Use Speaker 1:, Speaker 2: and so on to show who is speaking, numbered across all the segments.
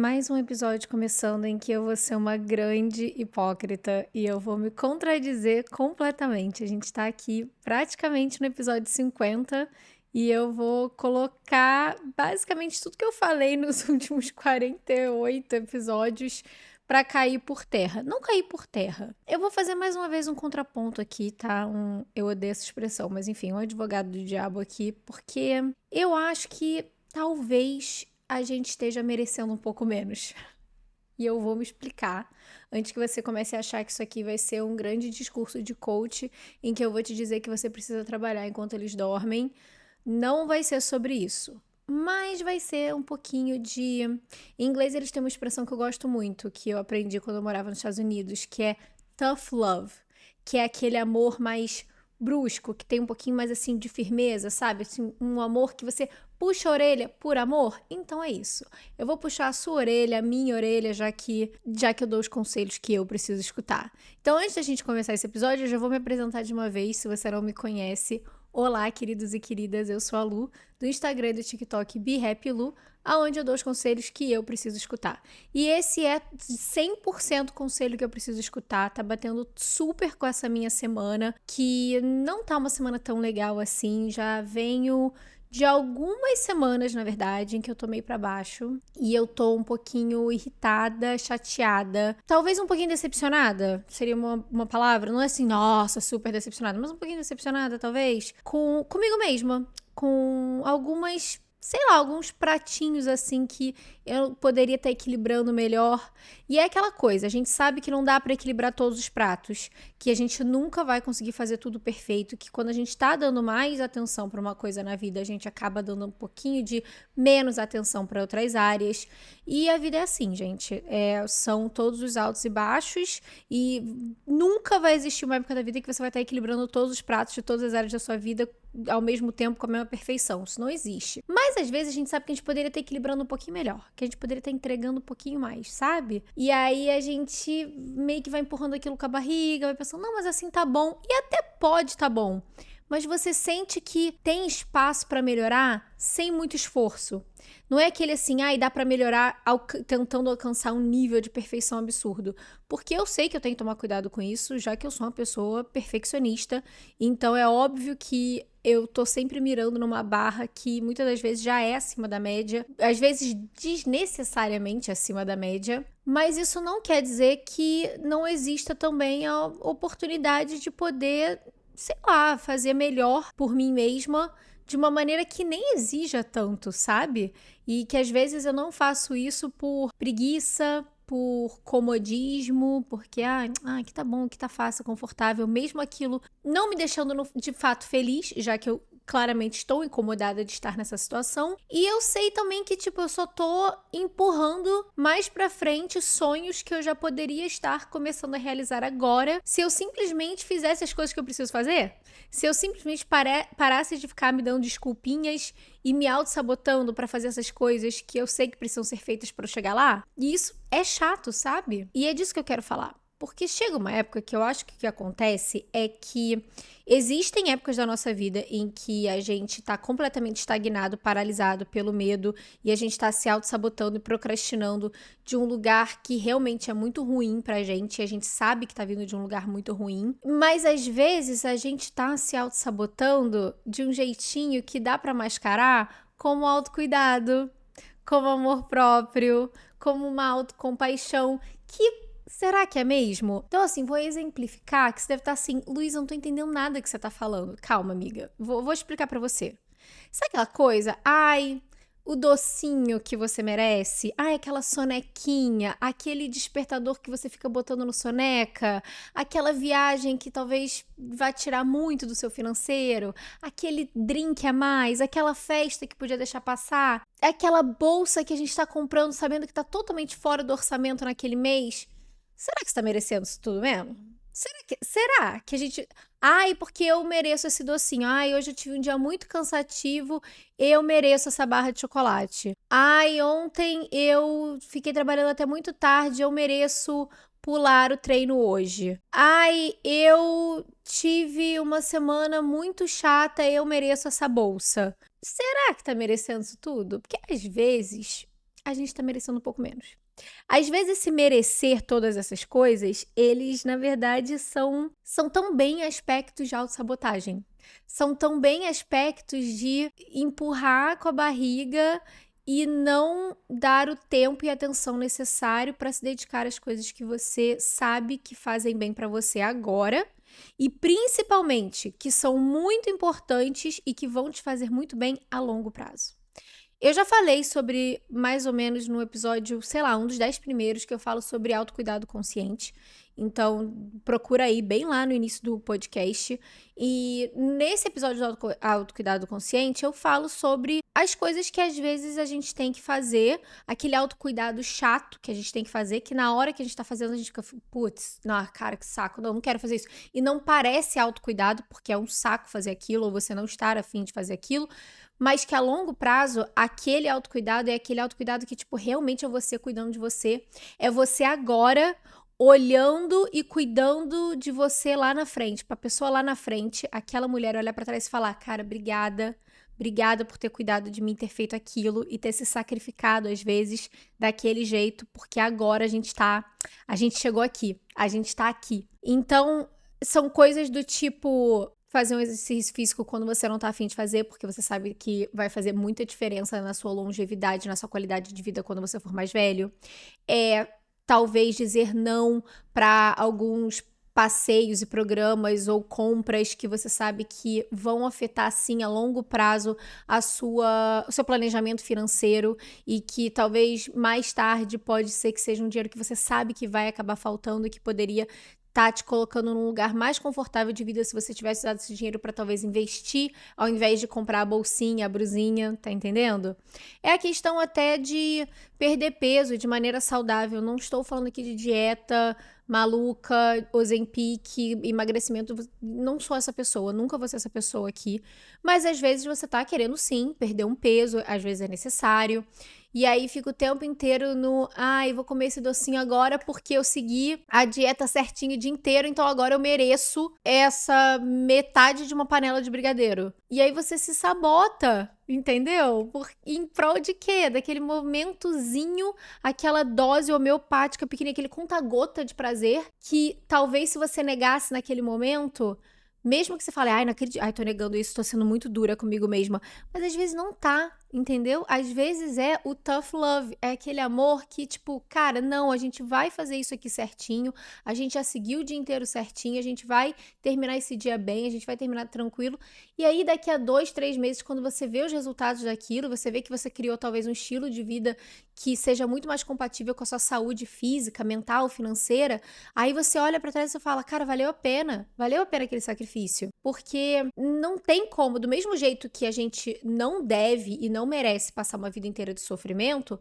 Speaker 1: Mais um episódio começando em que eu vou ser uma grande hipócrita e eu vou me contradizer completamente. A gente tá aqui praticamente no episódio 50 e eu vou colocar basicamente tudo que eu falei nos últimos 48 episódios pra cair por terra. Não cair por terra. Eu vou fazer mais uma vez um contraponto aqui, tá? Eu odeio essa expressão, mas enfim, um advogado do diabo aqui, porque eu acho que talvez a gente esteja merecendo um pouco menos. E eu vou me explicar antes que você comece a achar que isso aqui vai ser um grande discurso de coach em que eu vou te dizer que você precisa trabalhar enquanto eles dormem. Não vai ser sobre isso. Mas vai ser um pouquinho de. Em inglês, eles têm uma expressão que eu gosto muito, que eu aprendi quando eu morava nos Estados Unidos, que é tough love, que é aquele amor mais brusco, que tem um pouquinho mais assim de firmeza, sabe? Assim, um amor que você puxa a orelha por amor. Então é isso. Eu vou puxar a sua orelha, a minha orelha, já que eu dou os conselhos que eu preciso escutar. Então, antes da gente começar esse episódio, eu já vou me apresentar de uma vez, se você não me conhece. Olá, queridos e queridas, eu sou a Lu, do Instagram e do TikTok BeHappyLu, aonde eu dou os conselhos que eu preciso escutar. E esse é 100% conselho que eu preciso escutar, tá batendo super com essa minha semana, que não tá uma semana tão legal assim, já venho de algumas semanas, na verdade, em que eu tô meio pra baixo. E eu tô um pouquinho irritada, chateada. Talvez um pouquinho decepcionada. Seria uma palavra. Não é assim, nossa, super decepcionada. Mas um pouquinho decepcionada, talvez. Comigo mesma. Com algumas... Sei lá, alguns pratinhos assim que eu poderia estar equilibrando melhor. E é aquela coisa, a gente sabe que não dá para equilibrar todos os pratos, que a gente nunca vai conseguir fazer tudo perfeito, que quando a gente tá dando mais atenção para uma coisa na vida, a gente acaba dando um pouquinho de menos atenção para outras áreas. E a vida é assim, gente. São todos os altos e baixos e nunca vai existir uma época da vida que você vai estar equilibrando todos os pratos de todas as áreas da sua vida ao mesmo tempo com a mesma perfeição. Isso não existe. Mas às vezes a gente sabe que a gente poderia estar equilibrando um pouquinho melhor, que a gente poderia estar entregando um pouquinho mais, sabe? E aí a gente meio que vai empurrando aquilo com a barriga, vai pensando, não, mas assim tá bom. E até pode tá bom. Mas você sente que tem espaço para melhorar sem muito esforço. Não é aquele assim, dá para melhorar tentando alcançar um nível de perfeição absurdo. Porque eu sei que eu tenho que tomar cuidado com isso, já que eu sou uma pessoa perfeccionista. Então é óbvio que eu tô sempre mirando numa barra que muitas das vezes já é acima da média, às vezes desnecessariamente acima da média. Mas isso não quer dizer que não exista também a oportunidade de poder, sei lá, fazer melhor por mim mesma de uma maneira que nem exija tanto, sabe? E que às vezes eu não faço isso por preguiça, por comodismo, porque, que tá bom, que tá fácil, confortável, mesmo aquilo não me deixando de fato feliz, já que eu claramente estou incomodada de estar nessa situação. E eu sei também que, eu só tô empurrando mais pra frente sonhos que eu já poderia estar começando a realizar agora, se eu simplesmente fizesse as coisas que eu preciso fazer. Se eu simplesmente parasse de ficar me dando desculpinhas e me auto-sabotando pra fazer essas coisas que eu sei que precisam ser feitas pra eu chegar lá. E isso é chato, sabe? E é disso que eu quero falar. Porque chega uma época que eu acho que o que acontece é que existem épocas da nossa vida em que a gente tá completamente estagnado, paralisado pelo medo e a gente tá se auto-sabotando e procrastinando de um lugar que realmente é muito ruim pra gente e a gente sabe que tá vindo de um lugar muito ruim. Mas às vezes a gente tá se auto-sabotando de um jeitinho que dá pra mascarar como autocuidado, como amor próprio, como uma autocompaixão que... Será que é mesmo? Então, assim, vou exemplificar que você deve estar assim, Luísa, eu não tô entendendo nada que você tá falando. Calma, amiga. Vou explicar pra você. Sabe aquela coisa? O docinho que você merece. Aquela sonequinha. Aquele despertador que você fica botando no soneca. Aquela viagem que talvez vá tirar muito do seu financeiro. Aquele drink a mais. Aquela festa que podia deixar passar. Aquela bolsa que a gente tá comprando sabendo que tá totalmente fora do orçamento naquele mês. Será que você tá merecendo isso tudo mesmo? Será que a gente... porque eu mereço esse docinho. Hoje eu tive um dia muito cansativo, eu mereço essa barra de chocolate. Ontem eu fiquei trabalhando até muito tarde, eu mereço pular o treino hoje. Eu tive uma semana muito chata, eu mereço essa bolsa. Será que tá merecendo isso tudo? Porque às vezes a gente tá merecendo um pouco menos. Às vezes, se merecer todas essas coisas, eles, na verdade, são também aspectos de autossabotagem. São também aspectos de empurrar com a barriga e não dar o tempo e atenção necessário para se dedicar às coisas que você sabe que fazem bem para você agora e principalmente que são muito importantes e que vão te fazer muito bem a longo prazo. Eu já falei sobre, mais ou menos no episódio, sei lá, um dos 10 primeiros que eu falo sobre autocuidado consciente. Então, procura aí bem lá no início do podcast. E nesse episódio do autocuidado consciente, eu falo sobre as coisas que às vezes a gente tem que fazer, aquele autocuidado chato que a gente tem que fazer, que na hora que a gente tá fazendo, a gente fica, putz, não, cara, que saco, não quero fazer isso. E não parece autocuidado, porque é um saco fazer aquilo, ou você não estar afim de fazer aquilo, mas que a longo prazo, aquele autocuidado é aquele autocuidado que, tipo, realmente é você cuidando de você. É você agora olhando e cuidando de você lá na frente. Pra pessoa lá na frente, aquela mulher olhar pra trás e falar, cara, obrigada. Obrigada por ter cuidado de mim, ter feito aquilo e ter se sacrificado, às vezes, daquele jeito, porque agora a gente chegou aqui, a gente tá aqui. Então, são coisas do tipo fazer um exercício físico quando você não tá afim de fazer, porque você sabe que vai fazer muita diferença na sua longevidade, na sua qualidade de vida quando você for mais velho. Talvez dizer não para alguns passeios e programas ou compras que você sabe que vão afetar, sim, a longo prazo o seu planejamento financeiro e que talvez mais tarde pode ser que seja um dinheiro que você sabe que vai acabar faltando e que poderia tá te colocando num lugar mais confortável de vida se você tivesse usado esse dinheiro para talvez investir, ao invés de comprar a bolsinha, a brusinha, tá entendendo? É a questão até de perder peso de maneira saudável. Não estou falando aqui de dieta maluca, Ozempic, emagrecimento. Não sou essa pessoa, nunca vou ser essa pessoa aqui. Mas às vezes você tá querendo sim perder um peso, às vezes é necessário. E aí fica o tempo inteiro no, eu vou comer esse docinho agora porque eu segui a dieta certinho o dia inteiro, então agora eu mereço essa metade de uma panela de brigadeiro. E aí você se sabota, entendeu? Em prol de quê? Daquele momentozinho, aquela dose homeopática pequenininha, aquele conta-gota de prazer, que talvez se você negasse naquele momento, mesmo que você fale, não acredito, tô negando isso, tô sendo muito dura comigo mesma. Mas às vezes não tá, entendeu? Às vezes é o tough love, é aquele amor que, tipo, cara, não, a gente vai fazer isso aqui certinho, a gente já seguiu o dia inteiro certinho, a gente vai terminar esse dia bem, a gente vai terminar tranquilo. E aí, daqui a 2, 3 meses, quando você vê os resultados daquilo, você vê que você criou talvez um estilo de vida que seja muito mais compatível com a sua saúde física, mental, financeira, aí você olha pra trás e você fala, cara, valeu a pena aquele sacrifício. Porque não tem como, do mesmo jeito que a gente não deve e não merece passar uma vida inteira de sofrimento,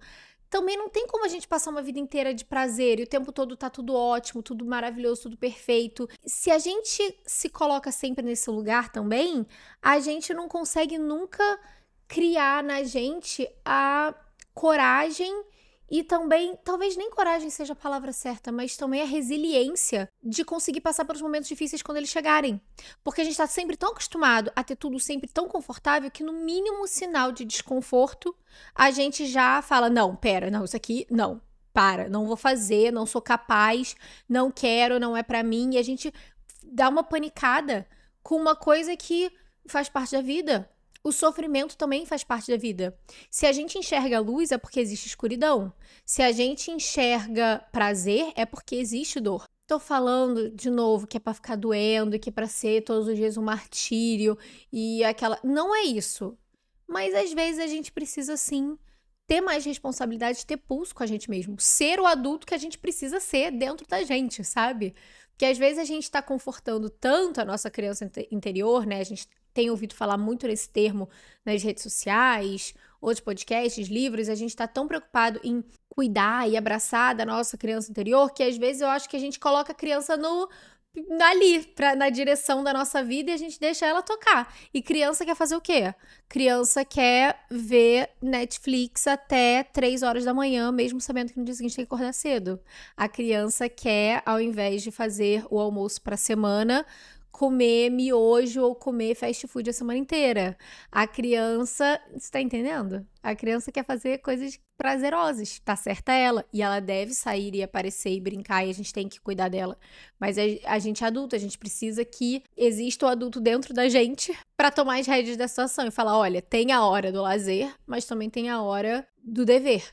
Speaker 1: também não tem como a gente passar uma vida inteira de prazer e o tempo todo tá tudo ótimo, tudo maravilhoso, tudo perfeito. Se a gente se coloca sempre nesse lugar também, a gente não consegue nunca criar na gente a coragem e também, talvez nem coragem seja a palavra certa, mas também a resiliência de conseguir passar pelos momentos difíceis quando eles chegarem. Porque a gente tá sempre tão acostumado a ter tudo sempre tão confortável que no mínimo sinal de desconforto, a gente já fala, não, pera, não, isso aqui, não, para, não vou fazer, não sou capaz, não quero, não é pra mim. E a gente dá uma panicada com uma coisa que faz parte da vida. O sofrimento também faz parte da vida. Se a gente enxerga luz, é porque existe escuridão. Se a gente enxerga prazer, é porque existe dor. Tô falando, de novo, que é pra ficar doendo, que é pra ser todos os dias um martírio e aquela... Não é isso. Mas às vezes a gente precisa, sim, ter mais responsabilidade, ter pulso com a gente mesmo. Ser o adulto que a gente precisa ser dentro da gente, sabe? Porque às vezes a gente tá confortando tanto a nossa criança interior, né? A gente tem ouvido falar muito nesse termo nas redes sociais, outros podcasts, livros, a gente tá tão preocupado em cuidar e abraçar da nossa criança interior que às vezes eu acho que a gente coloca a criança na direção da nossa vida e a gente deixa ela tocar. E criança quer fazer o quê? Criança quer ver Netflix até 3 horas da manhã, mesmo sabendo que no dia seguinte tem que acordar cedo. A criança quer, ao invés de fazer o almoço pra semana, comer miojo ou comer fast food a semana inteira. A criança, você tá entendendo? A criança quer fazer coisas prazerosas, tá certa ela. E ela deve sair e aparecer e brincar e a gente tem que cuidar dela. Mas a gente é adulto, a gente precisa que exista o adulto dentro da gente pra tomar as rédeas da situação e falar, olha, tem a hora do lazer, mas também tem a hora do dever.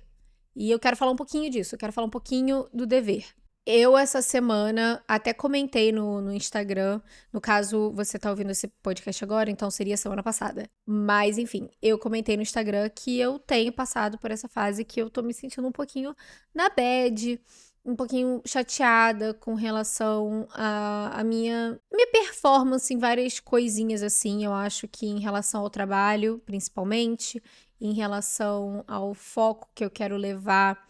Speaker 1: E eu quero falar um pouquinho disso, eu quero falar um pouquinho do dever. Eu, essa semana, até comentei no Instagram. No caso, você tá ouvindo esse podcast agora, então seria semana passada. Mas, enfim, eu comentei no Instagram que eu tenho passado por essa fase que eu tô me sentindo um pouquinho na bad, um pouquinho chateada com relação à minha performance em várias coisinhas, assim. Eu acho que em relação ao trabalho, principalmente, em relação ao foco que eu quero levar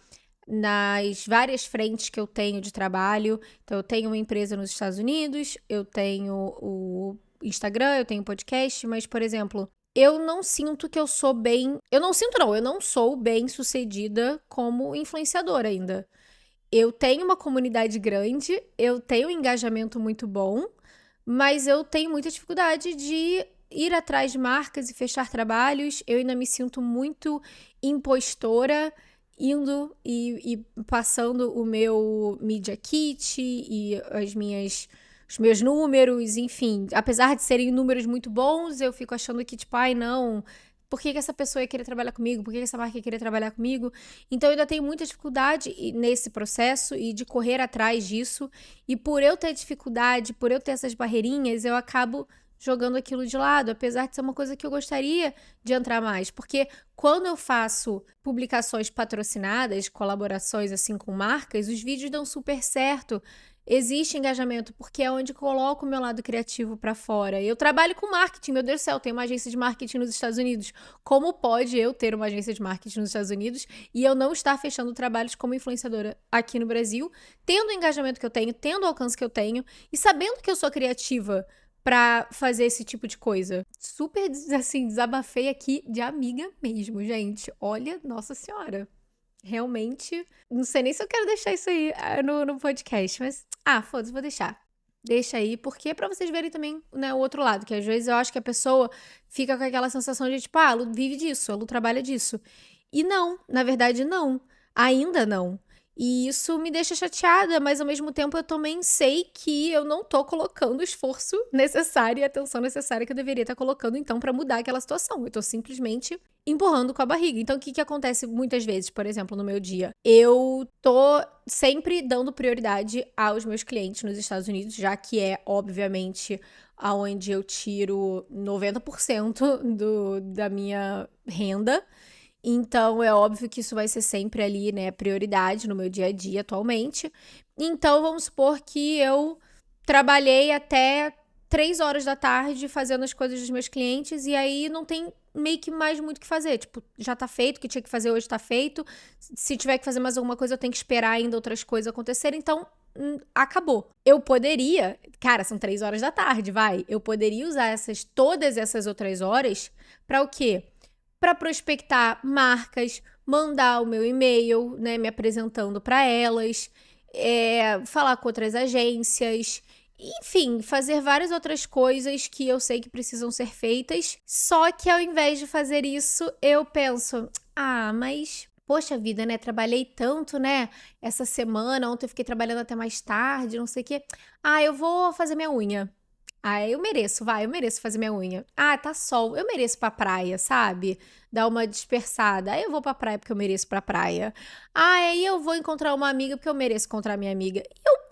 Speaker 1: nas várias frentes que eu tenho de trabalho. Então, eu tenho uma empresa nos Estados Unidos, eu tenho o Instagram, eu tenho podcast, mas, por exemplo, eu não sinto que eu sou bem. Eu não sinto, não, eu não sou bem sucedida como influenciadora ainda. Eu tenho uma comunidade grande, eu tenho um engajamento muito bom, mas eu tenho muita dificuldade de ir atrás de marcas e fechar trabalhos. Eu ainda me sinto muito impostora indo e passando o meu Media Kit e os meus números, enfim. Apesar de serem números muito bons, eu fico achando que, tipo, ai, não, por que essa pessoa ia querer trabalhar comigo? Por que essa marca ia querer trabalhar comigo? Então, eu ainda tenho muita dificuldade nesse processo e de correr atrás disso. E por eu ter dificuldade, por eu ter essas barreirinhas, eu acabo jogando aquilo de lado, apesar de ser uma coisa que eu gostaria de entrar mais. Porque quando eu faço publicações patrocinadas, colaborações assim com marcas, os vídeos dão super certo. Existe engajamento, porque é onde coloco o meu lado criativo pra fora. Eu trabalho com marketing, meu Deus do céu, tem uma agência de marketing nos Estados Unidos. Como pode eu ter uma agência de marketing nos Estados Unidos e eu não estar fechando trabalhos como influenciadora aqui no Brasil, tendo o engajamento que eu tenho, tendo o alcance que eu tenho e sabendo que eu sou criativa pra fazer esse tipo de coisa? Super, assim, desabafei aqui de amiga mesmo, gente. Olha, nossa senhora. Realmente, não sei nem se eu quero deixar isso aí no podcast, mas, foda-se, vou deixar. Deixa aí, porque é pra vocês verem também, né, o outro lado, que às vezes eu acho que a pessoa fica com aquela sensação de, tipo, a Lu vive disso, a Lu trabalha disso. E não, na verdade, não. Ainda não. E isso me deixa chateada, mas ao mesmo tempo eu também sei que eu não tô colocando o esforço necessário e a atenção necessária que eu deveria estar colocando, então, pra mudar aquela situação. Eu tô simplesmente empurrando com a barriga. Então, o que acontece muitas vezes, por exemplo, no meu dia? Eu tô sempre dando prioridade aos meus clientes nos Estados Unidos, já que é, obviamente, aonde eu tiro 90% da minha renda. Então, é óbvio que isso vai ser sempre ali, né, prioridade no meu dia a dia atualmente. Então, vamos supor que eu trabalhei até 3 horas da tarde fazendo as coisas dos meus clientes e aí não tem meio que mais muito o que fazer. Tipo, já tá feito, o que tinha que fazer hoje tá feito. Se tiver que fazer mais alguma coisa, eu tenho que esperar ainda outras coisas acontecerem. Então, acabou. Eu poderia, cara, são 3 horas da tarde, vai. Eu poderia usar todas essas outras horas pra o quê? Para prospectar marcas, mandar o meu e-mail, né, me apresentando para elas, falar com outras agências, enfim, fazer várias outras coisas que eu sei que precisam ser feitas. Só que ao invés de fazer isso, eu penso, mas poxa vida, né? Trabalhei tanto, né? Essa semana, ontem eu fiquei trabalhando até mais tarde, não sei o quê. Eu vou fazer minha unha. Eu mereço, eu mereço fazer minha unha. Tá sol, eu mereço ir pra praia, sabe? Dar uma dispersada. Aí eu vou pra praia porque eu mereço ir pra praia. Aí eu vou encontrar uma amiga porque eu mereço encontrar minha amiga.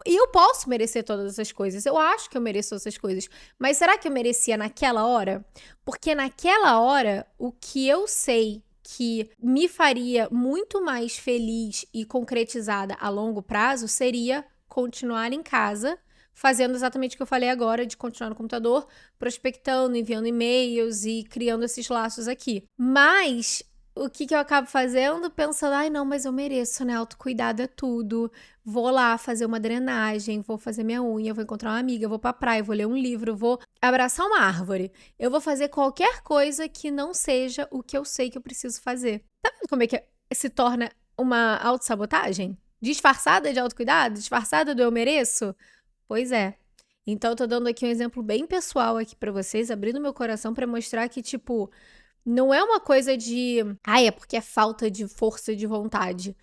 Speaker 1: E eu posso merecer todas essas coisas. Eu acho que eu mereço todas essas coisas. Mas será que eu merecia naquela hora? Porque naquela hora, o que eu sei que me faria muito mais feliz e concretizada a longo prazo seria continuar em casa fazendo exatamente o que eu falei agora, de continuar no computador, prospectando, enviando e-mails e criando esses laços aqui. Mas o que eu acabo fazendo? Pensando, não, mas eu mereço, né? Autocuidado é tudo. Vou lá fazer uma drenagem, vou fazer minha unha, vou encontrar uma amiga, vou pra praia, vou ler um livro, vou abraçar uma árvore. Eu vou fazer qualquer coisa que não seja o que eu sei que eu preciso fazer. Tá vendo como é que se torna uma autossabotagem? Disfarçada de autocuidado? Disfarçada do eu mereço? Pois é. Então, eu tô dando aqui um exemplo bem pessoal aqui pra vocês, abrindo meu coração pra mostrar que, tipo, não é uma coisa de, ai, é porque é falta de força de vontade.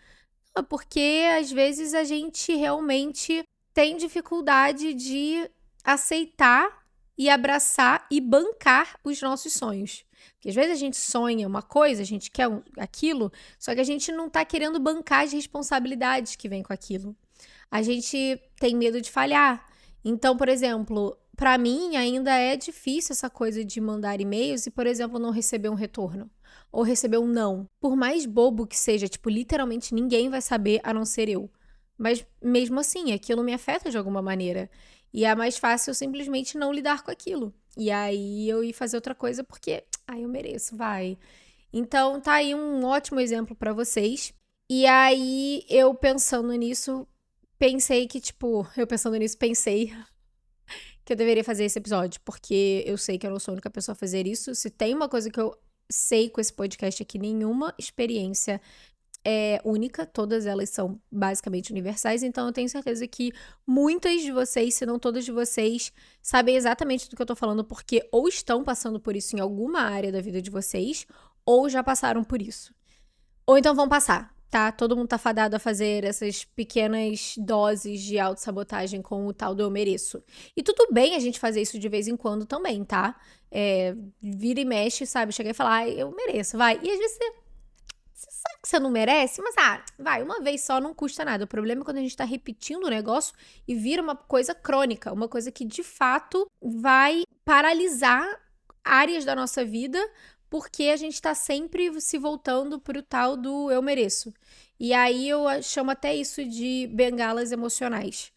Speaker 1: É porque às vezes a gente realmente tem dificuldade de aceitar e abraçar e bancar os nossos sonhos. Porque às vezes a gente sonha uma coisa, a gente quer aquilo, só que a gente não tá querendo bancar as responsabilidades que vêm com aquilo. A gente tem medo de falhar. Então, por exemplo, para mim ainda é difícil essa coisa de mandar e-mails e, por exemplo, não receber um retorno ou receber um não. Por mais bobo que seja, tipo, literalmente ninguém vai saber a não ser eu. Mas mesmo assim, aquilo me afeta de alguma maneira. E é mais fácil eu simplesmente não lidar com aquilo. E aí eu ir fazer outra coisa porque, eu mereço, vai. Então tá aí um ótimo exemplo pra vocês. E aí eu pensando nisso, pensei que, tipo, eu pensando nisso, pensei que eu deveria fazer esse episódio, porque eu sei que eu não sou a única pessoa a fazer isso. Se tem uma coisa que eu sei com esse podcast é que nenhuma experiência é única, todas elas são basicamente universais, então eu tenho certeza que muitas de vocês, se não todas de vocês, sabem exatamente do que eu tô falando, porque ou estão passando por isso em alguma área da vida de vocês, ou já passaram por isso. Ou então vão passar, tá? Todo mundo tá fadado a fazer essas pequenas doses de autossabotagem com o tal do eu mereço. E tudo bem a gente fazer isso de vez em quando também, tá? Vira e mexe, sabe? Chegar e falar, eu mereço, vai. E às vezes você sabe que você não merece, mas vai, uma vez só não custa nada. O problema é quando a gente tá repetindo o negócio e vira uma coisa crônica, uma coisa que de fato vai paralisar áreas da nossa vida, porque a gente tá sempre se voltando pro tal do eu mereço. E aí eu chamo até isso de bengalas emocionais.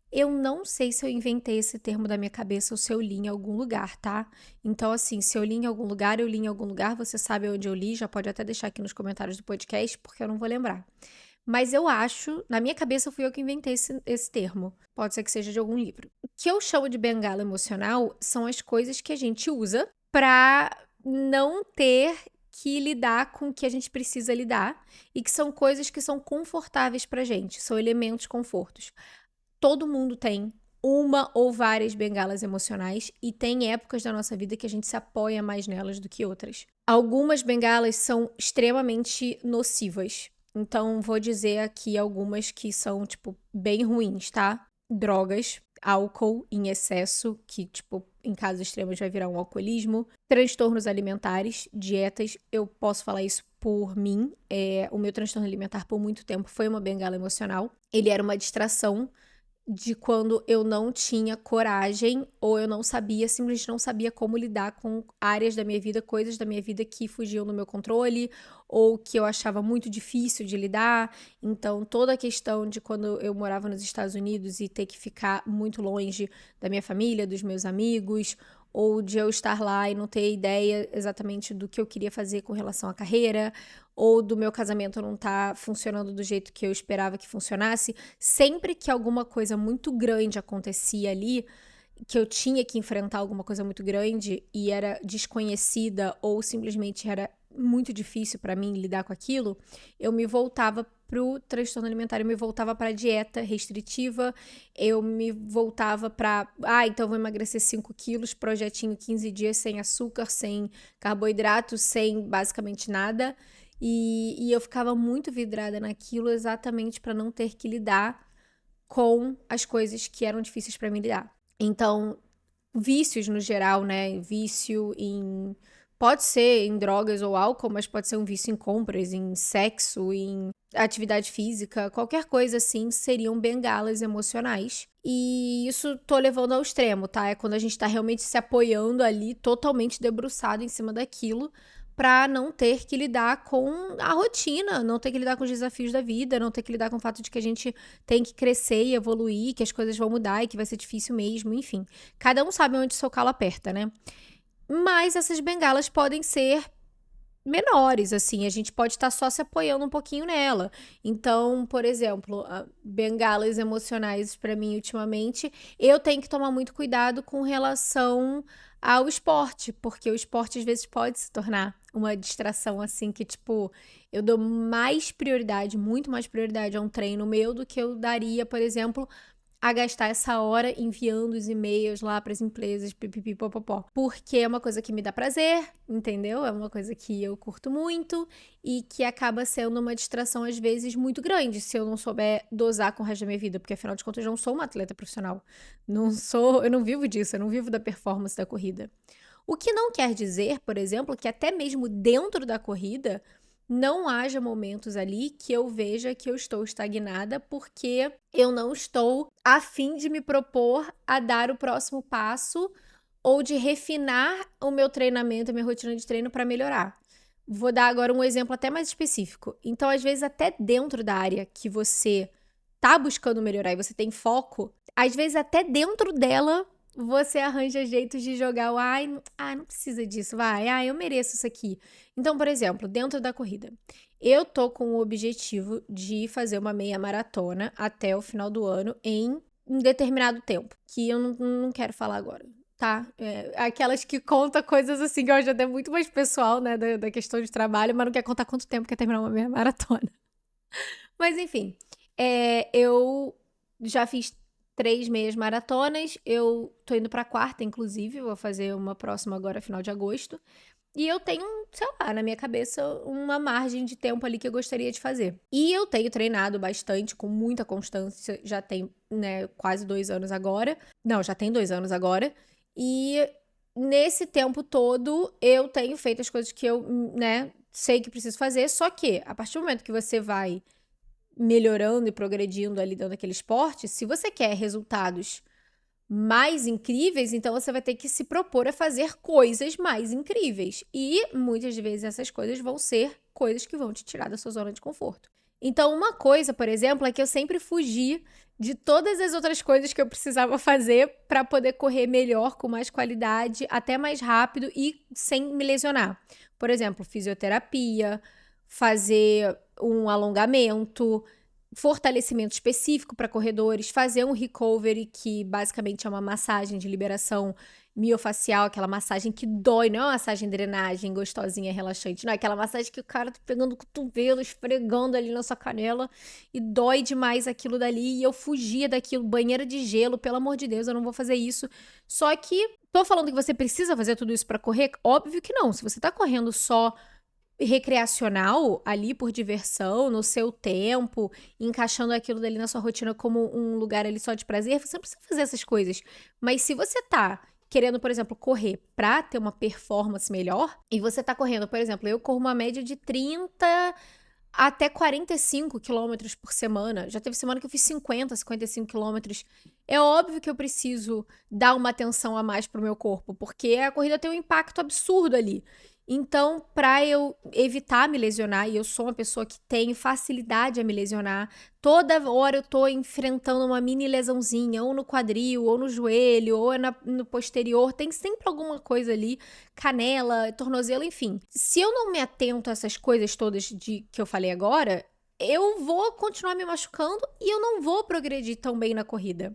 Speaker 1: Eu não sei se eu inventei esse termo da minha cabeça ou se eu li em algum lugar, tá? Então, assim, se eu li em algum lugar, eu li em algum lugar, você sabe onde eu li, já pode até deixar aqui nos comentários do podcast, porque eu não vou lembrar. Mas eu acho, na minha cabeça fui eu que inventei esse termo. Pode ser que seja de algum livro. O que eu chamo de bengala emocional são as coisas que a gente usa pra não ter que lidar com o que a gente precisa lidar e que são coisas que são confortáveis pra gente, são elementos confortos. Todo mundo tem uma ou várias bengalas emocionais e tem épocas da nossa vida que a gente se apoia mais nelas do que outras. Algumas bengalas são extremamente nocivas. Então, vou dizer aqui algumas que são, tipo, bem ruins, tá? Drogas, álcool em excesso, que, tipo, em casos extremos vai virar um alcoolismo. Transtornos alimentares, dietas, eu posso falar isso por mim. O meu transtorno alimentar por muito tempo foi uma bengala emocional. Ele era uma distração de quando eu não tinha coragem ou eu não sabia, simplesmente não sabia como lidar com áreas da minha vida, coisas da minha vida que fugiam do meu controle ou que eu achava muito difícil de lidar. Então, toda a questão de quando eu morava nos Estados Unidos e ter que ficar muito longe da minha família, dos meus amigos, ou de eu estar lá e não ter ideia exatamente do que eu queria fazer com relação à carreira, ou do meu casamento não estar funcionando do jeito que eu esperava que funcionasse. Sempre que alguma coisa muito grande acontecia ali, que eu tinha que enfrentar alguma coisa muito grande e era desconhecida ou simplesmente era muito difícil para mim lidar com aquilo, eu me voltava pro transtorno alimentar, eu me voltava para dieta restritiva, eu me voltava para, então eu vou emagrecer 5 quilos, projetinho 15 dias sem açúcar, sem carboidrato, sem basicamente nada. E eu ficava muito vidrada naquilo exatamente para não ter que lidar com as coisas que eram difíceis para mim lidar. Então, vícios no geral, né? Vício em. Pode ser em drogas ou álcool, mas pode ser um vício em compras, em sexo, em atividade física, qualquer coisa assim, seriam bengalas emocionais. E isso tô levando ao extremo, tá? É quando a gente tá realmente se apoiando ali, totalmente debruçado em cima daquilo, pra não ter que lidar com a rotina, não ter que lidar com os desafios da vida, não ter que lidar com o fato de que a gente tem que crescer e evoluir, que as coisas vão mudar e que vai ser difícil mesmo, enfim. Cada um sabe onde o seu calo aperta, né? Mas essas bengalas podem ser menores, assim, a gente pode estar só se apoiando um pouquinho nela. Então, por exemplo, bengalas emocionais para mim ultimamente, eu tenho que tomar muito cuidado com relação ao esporte, porque o esporte às vezes pode se tornar uma distração assim que tipo, eu dou mais prioridade, muito mais prioridade a um treino meu do que eu daria, por exemplo, a gastar essa hora enviando os e-mails lá para as empresas, pipipipopopó. Porque é uma coisa que me dá prazer, entendeu? É uma coisa que eu curto muito e que acaba sendo uma distração, às vezes, muito grande, se eu não souber dosar com o resto da minha vida. Porque, afinal de contas, eu não sou uma atleta profissional. Eu não vivo disso, eu não vivo da performance da corrida. O que não quer dizer, por exemplo, que até mesmo dentro da corrida não haja momentos ali que eu veja que eu estou estagnada porque eu não estou a fim de me propor a dar o próximo passo ou de refinar o meu treinamento, a minha rotina de treino para melhorar. Vou dar agora um exemplo até mais específico. Então, às vezes, até dentro da área que você tá buscando melhorar e você tem foco, às vezes até dentro dela você arranja jeitos de jogar o não precisa disso, vai, eu mereço isso aqui. Então, por exemplo, dentro da corrida, eu tô com o objetivo de fazer uma meia maratona até o final do ano em um determinado tempo, que eu não quero falar agora, tá? Aquelas que conta coisas assim, que eu acho até muito mais pessoal, né, da questão de trabalho, mas não quer contar quanto tempo quer terminar uma meia maratona. Mas enfim, eu já fiz 3 meias maratonas, eu tô indo pra quarta, inclusive, vou fazer uma próxima agora, final de agosto. E eu tenho, sei lá, na minha cabeça, uma margem de tempo ali que eu gostaria de fazer. E eu tenho treinado bastante, com muita constância, já tem, né, quase 2 anos agora. Não, já tem 2 anos agora. E nesse tempo todo, eu tenho feito as coisas que eu, né, sei que preciso fazer. Só que, a partir do momento que você vai melhorando e progredindo ali dentro daquele esporte, se você quer resultados mais incríveis, então você vai ter que se propor a fazer coisas mais incríveis. E muitas vezes essas coisas vão ser coisas que vão te tirar da sua zona de conforto. Então, uma coisa, por exemplo, é que eu sempre fugi de todas as outras coisas que eu precisava fazer para poder correr melhor, com mais qualidade, até mais rápido e sem me lesionar. Por exemplo, fisioterapia, fazer um alongamento, fortalecimento específico para corredores, fazer um recovery, que basicamente é uma massagem de liberação miofacial, aquela massagem que dói, não é uma massagem drenagem gostosinha, relaxante, não, é aquela massagem que o cara tá pegando o cotovelo, esfregando ali na sua canela e dói demais aquilo dali, e eu fugia daquilo, banheira de gelo, pelo amor de Deus, eu não vou fazer isso. Só que, tô falando que você precisa fazer tudo isso para correr? Óbvio que não, se você tá correndo só recreacional, ali por diversão, no seu tempo, encaixando aquilo dali na sua rotina como um lugar ali só de prazer, você não precisa fazer essas coisas. Mas se você tá querendo, por exemplo, correr pra ter uma performance melhor, e você tá correndo, por exemplo, eu corro uma média de 30 até 45 quilômetros por semana. Já teve semana que eu fiz 50, 55 quilômetros. É óbvio que eu preciso dar uma atenção a mais pro meu corpo, porque a corrida tem um impacto absurdo ali. Então, para eu evitar me lesionar, e eu sou uma pessoa que tem facilidade a me lesionar, toda hora eu tô enfrentando uma mini lesãozinha, ou no quadril, ou no joelho, ou no posterior, tem sempre alguma coisa ali, canela, tornozelo, enfim. Se eu não me atento a essas coisas todas que eu falei agora, eu vou continuar me machucando e eu não vou progredir tão bem na corrida.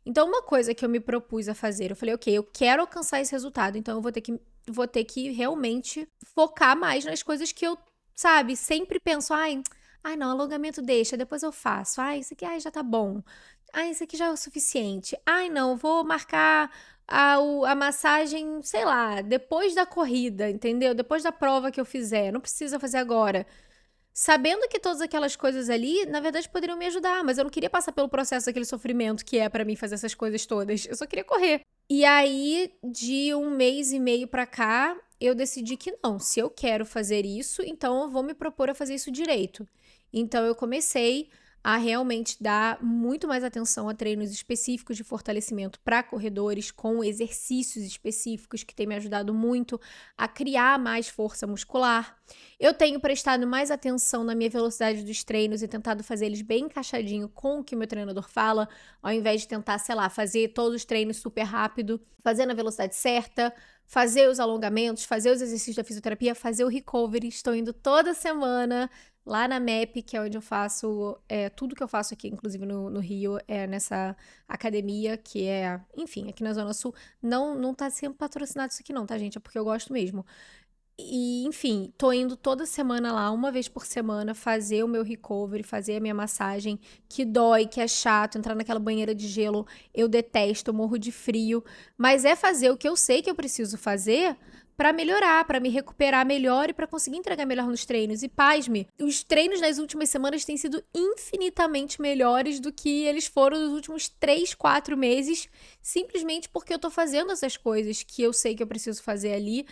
Speaker 1: Então, uma coisa que eu me propus a fazer, eu falei, ok, eu quero alcançar esse resultado, então eu vou ter que realmente focar mais nas coisas que eu, sabe, sempre penso, não, alongamento deixa, depois eu faço. Isso aqui, já tá bom. Isso aqui já é o suficiente. Não, vou marcar a massagem, sei lá, depois da corrida, entendeu? Depois da prova que eu fizer, não precisa fazer agora. Sabendo que todas aquelas coisas ali, na verdade, poderiam me ajudar, mas eu não queria passar pelo processo daquele sofrimento que é pra mim fazer essas coisas todas. Eu só queria correr. E aí, de 1 mês e meio pra cá, eu decidi que não. Se eu quero fazer isso, então eu vou me propor a fazer isso direito. Então eu comecei a realmente dar muito mais atenção a treinos específicos de fortalecimento para corredores, com exercícios específicos que tem me ajudado muito a criar mais força muscular. Eu tenho prestado mais atenção na minha velocidade dos treinos e tentado fazer eles bem encaixadinho com o que o meu treinador fala, ao invés de tentar, sei lá, fazer todos os treinos super rápido, fazer na velocidade certa, fazer os alongamentos, fazer os exercícios da fisioterapia, fazer o recovery. Estou indo toda semana lá na MEP, que é onde eu faço tudo que eu faço aqui, inclusive no Rio, é nessa academia, que é, enfim, aqui na Zona Sul. Não tá sendo patrocinado isso aqui não, tá, gente? É porque eu gosto mesmo. E, enfim, tô indo toda semana lá, uma vez por semana, fazer o meu recovery, fazer a minha massagem, que dói, que é chato, entrar naquela banheira de gelo, eu detesto, eu morro de frio, mas é fazer o que eu sei que eu preciso fazer pra melhorar, pra me recuperar melhor e pra conseguir entregar melhor nos treinos. E pasme, os treinos nas últimas semanas têm sido infinitamente melhores do que eles foram nos últimos 3, 4 meses, simplesmente porque eu tô fazendo essas coisas que eu sei que eu preciso fazer ali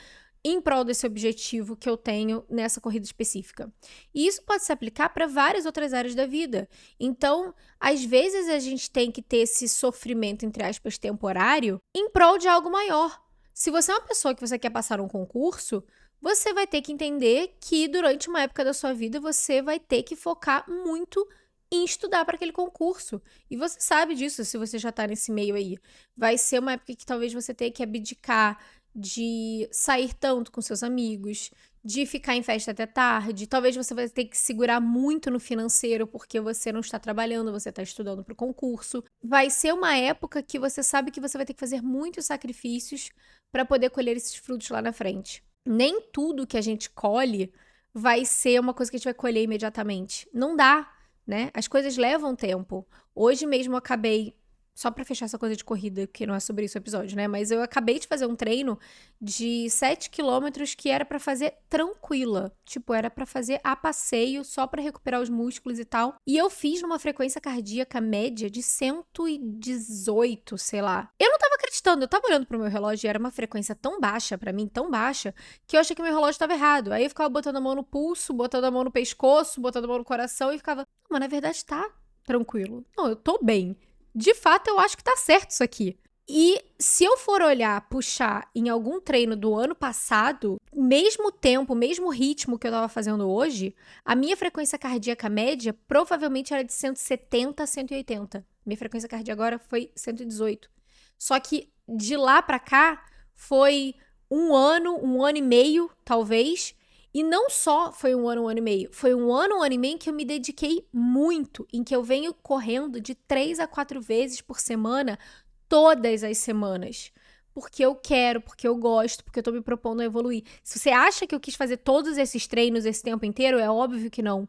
Speaker 1: em prol desse objetivo que eu tenho nessa corrida específica. E isso pode se aplicar para várias outras áreas da vida. Então, às vezes a gente tem que ter esse sofrimento, entre aspas, temporário, em prol de algo maior. Se você é uma pessoa que você quer passar um concurso, você vai ter que entender que durante uma época da sua vida você vai ter que focar muito em estudar para aquele concurso. E você sabe disso se você já está nesse meio aí. Vai ser uma época que talvez você tenha que abdicar de sair tanto com seus amigos, de ficar em festa até tarde. Talvez você vai ter que segurar muito no financeiro porque você não está trabalhando, você está estudando para o concurso. Vai ser uma época que você sabe que você vai ter que fazer muitos sacrifícios para poder colher esses frutos lá na frente. Nem tudo que a gente colhe vai ser uma coisa que a gente vai colher imediatamente. Não dá, né? As coisas levam tempo. Hoje mesmo eu acabei só pra fechar essa coisa de corrida, porque não é sobre isso o episódio, né? Mas eu acabei de fazer um treino de 7 quilômetros que era pra fazer tranquila. Tipo, era pra fazer a passeio, só pra recuperar os músculos e tal. E eu fiz numa frequência cardíaca média de 118, sei lá. Eu não tava acreditando, eu tava olhando pro meu relógio e era uma frequência tão baixa pra mim, tão baixa, que eu achei que meu relógio tava errado. Aí eu ficava botando a mão no pulso, botando a mão no pescoço, botando a mão no coração e ficava, mas na verdade tá tranquilo. Não, eu tô bem. De fato, eu acho que tá certo isso aqui. E se eu for olhar, puxar em algum treino do ano passado, mesmo tempo, mesmo ritmo que eu tava fazendo hoje, a minha frequência cardíaca média provavelmente era de 170 a 180. Minha frequência cardíaca agora foi 118. Só que de lá pra cá foi um ano e meio, talvez. E não só foi um ano e meio. Foi um ano e meio em que eu me dediquei muito, em que eu venho correndo de 3 a 4 vezes por semana, todas as semanas. Porque eu quero, porque eu gosto, porque eu tô me propondo a evoluir. Se você acha que eu quis fazer todos esses treinos esse tempo inteiro, é óbvio que não.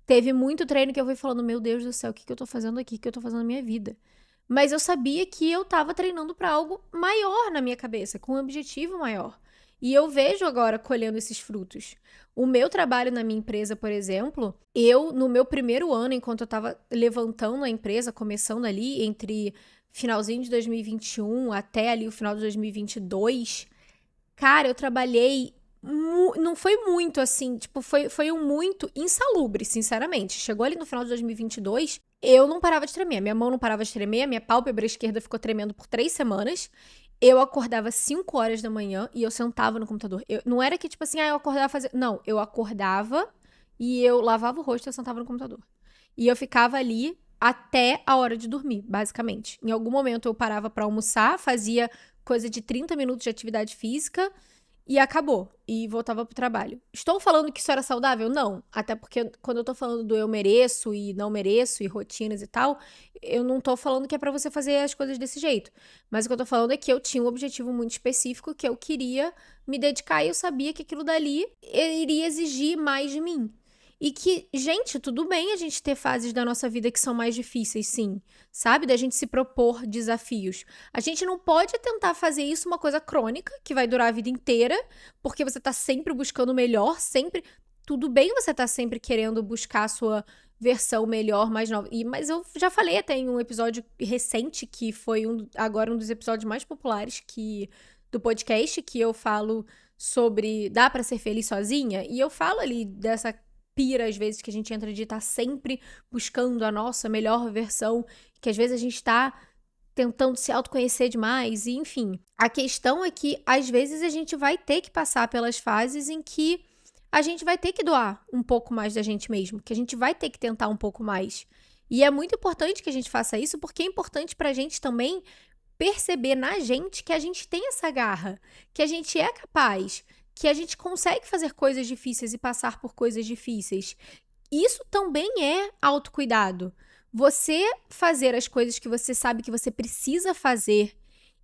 Speaker 1: Teve muito treino que eu fui falando, meu Deus do céu, o que eu tô fazendo aqui? O que eu tô fazendo na minha vida? Mas eu sabia que eu tava treinando pra algo maior na minha cabeça, com um objetivo maior. E eu vejo agora colhendo esses frutos. O meu trabalho na minha empresa, por exemplo, eu, no meu primeiro ano, enquanto eu tava levantando a empresa, começando ali entre finalzinho de 2021 até ali o final de 2022, cara, eu trabalhei. Não foi muito assim, tipo, foi um muito insalubre, sinceramente. Chegou ali no final de 2022, eu não parava de tremer. Minha mão não parava de tremer, a minha pálpebra esquerda ficou tremendo por 3 semanas. Eu acordava 5 horas da manhã e eu sentava no computador. Não era que, tipo assim, eu acordava fazer. Não, eu acordava e eu lavava o rosto e eu sentava no computador. E eu ficava ali até a hora de dormir, basicamente. Em algum momento eu parava pra almoçar, fazia coisa de 30 minutos de atividade física e acabou. E voltava pro trabalho. Estou falando que isso era saudável? Não. Até porque quando eu tô falando do eu mereço e não mereço e rotinas e tal, eu não tô falando que é pra você fazer as coisas desse jeito. Mas o que eu tô falando é que eu tinha um objetivo muito específico que eu queria me dedicar e eu sabia que aquilo dali iria exigir mais de mim. E que, gente, tudo bem a gente ter fases da nossa vida que são mais difíceis, sim. Sabe? Da gente se propor desafios. A gente não pode tentar fazer isso uma coisa crônica, que vai durar a vida inteira, porque você tá sempre buscando o melhor, sempre. Tudo bem você tá sempre querendo buscar a sua versão melhor, mais nova. Mas eu já falei até em um episódio recente, que foi agora um dos episódios mais populares do podcast, que eu falo sobre dá pra ser feliz sozinha? E eu falo ali dessa pira, às vezes, que a gente entra de estar sempre buscando a nossa melhor versão, que às vezes a gente tá tentando se autoconhecer demais, e enfim. A questão é que, às vezes, a gente vai ter que passar pelas fases em que a gente vai ter que doar um pouco mais da gente mesmo, que a gente vai ter que tentar um pouco mais. E é muito importante que a gente faça isso, porque é importante pra gente também perceber na gente que a gente tem essa garra, que a gente é capaz, que a gente consegue fazer coisas difíceis e passar por coisas difíceis. Isso também é autocuidado. Você fazer as coisas que você sabe que você precisa fazer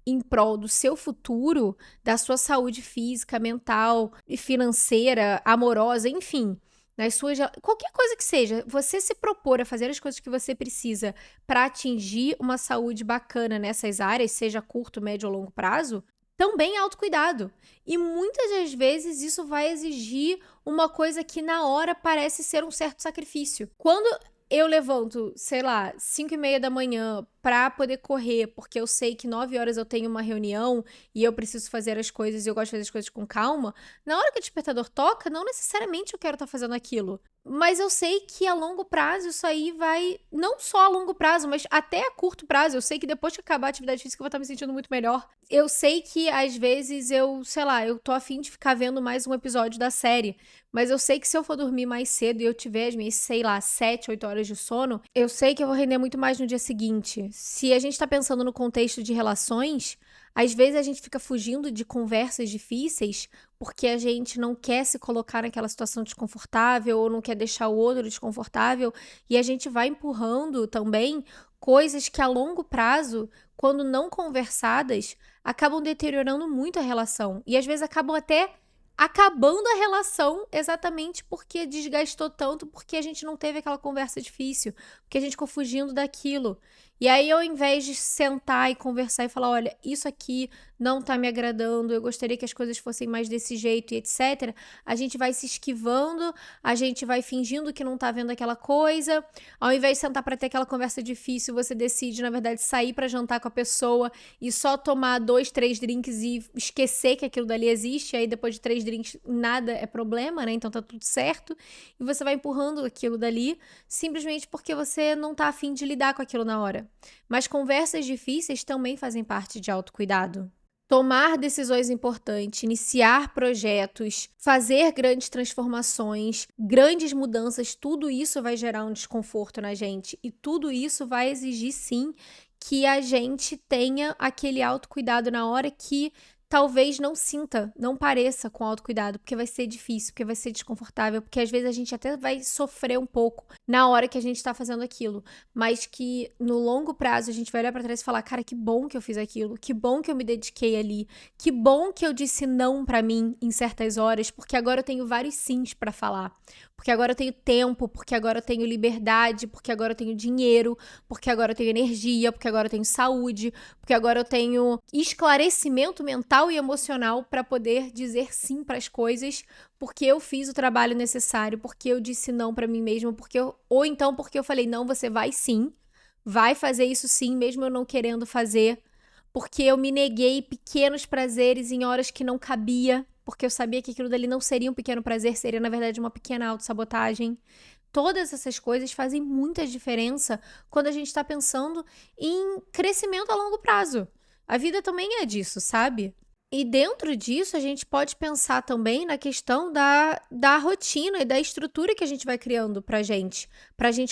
Speaker 1: em prol do seu futuro, da sua saúde física, mental e financeira, amorosa, enfim, nas suas qualquer coisa que seja, você se propor a fazer as coisas que você precisa para atingir uma saúde bacana nessas áreas, seja a curto, médio ou longo prazo, também é autocuidado. E muitas das vezes isso vai exigir uma coisa que na hora parece ser um certo sacrifício. Quando eu levanto, sei lá, 5:30 da manhã pra poder correr, porque eu sei que 9 horas eu tenho uma reunião e eu preciso fazer as coisas e eu gosto de fazer as coisas com calma, na hora que o despertador toca, não necessariamente eu quero estar fazendo aquilo. Mas eu sei que a longo prazo isso aí vai, não só a longo prazo, mas até a curto prazo. Eu sei que depois que acabar a atividade física eu vou estar me sentindo muito melhor. Eu sei que às vezes eu, sei lá, eu tô a fim de ficar vendo mais um episódio da série. Mas eu sei que se eu for dormir mais cedo e eu tiver as minhas, sei lá, 7, 8 horas de sono, eu sei que eu vou render muito mais no dia seguinte. Se a gente tá pensando no contexto de relações, às vezes a gente fica fugindo de conversas difíceis porque a gente não quer se colocar naquela situação desconfortável ou não quer deixar o outro desconfortável e a gente vai empurrando também coisas que a longo prazo, quando não conversadas, acabam deteriorando muito a relação e às vezes acabam até acabando a relação exatamente porque desgastou tanto, porque a gente não teve aquela conversa difícil, porque a gente ficou fugindo daquilo. E aí, ao invés de sentar e conversar e falar, olha, isso aqui não tá me agradando, eu gostaria que as coisas fossem mais desse jeito e etc., a gente vai se esquivando, a gente vai fingindo que não tá vendo aquela coisa. Ao invés de sentar para ter aquela conversa difícil, você decide, na verdade, sair para jantar com a pessoa e só tomar 2, 3 drinks e esquecer que aquilo dali existe. Aí, depois de 3 drinks, nada é problema, né? Então tá tudo certo. E você vai empurrando aquilo dali simplesmente porque você não tá afim de lidar com aquilo na hora. Mas conversas difíceis também fazem parte de autocuidado. Tomar decisões importantes, iniciar projetos, fazer grandes transformações, grandes mudanças, tudo isso vai gerar um desconforto na gente. E tudo isso vai exigir, sim, que a gente tenha aquele autocuidado na hora que talvez não sinta, não pareça com autocuidado, porque vai ser difícil, porque vai ser desconfortável, porque às vezes a gente até vai sofrer um pouco na hora que a gente tá fazendo aquilo, mas que no longo prazo a gente vai olhar pra trás e falar, cara, que bom que eu fiz aquilo, que bom que eu me dediquei ali, que bom que eu disse não pra mim em certas horas, porque agora eu tenho vários sims pra falar. Porque agora eu tenho tempo, porque agora eu tenho liberdade, porque agora eu tenho dinheiro, porque agora eu tenho energia, porque agora eu tenho saúde, porque agora eu tenho esclarecimento mental e emocional para poder dizer sim para as coisas, porque eu fiz o trabalho necessário, porque eu disse não para mim mesma, ou então porque eu falei não, você vai sim, vai fazer isso sim, mesmo eu não querendo fazer, porque eu me neguei pequenos prazeres em horas que não cabia, porque eu sabia que aquilo dali não seria um pequeno prazer, seria na verdade uma pequena autossabotagem. Todas essas coisas fazem muita diferença quando a gente está pensando em crescimento a longo prazo. A vida também é disso, sabe? E dentro disso, a gente pode pensar também na questão da rotina e da estrutura que a gente vai criando pra gente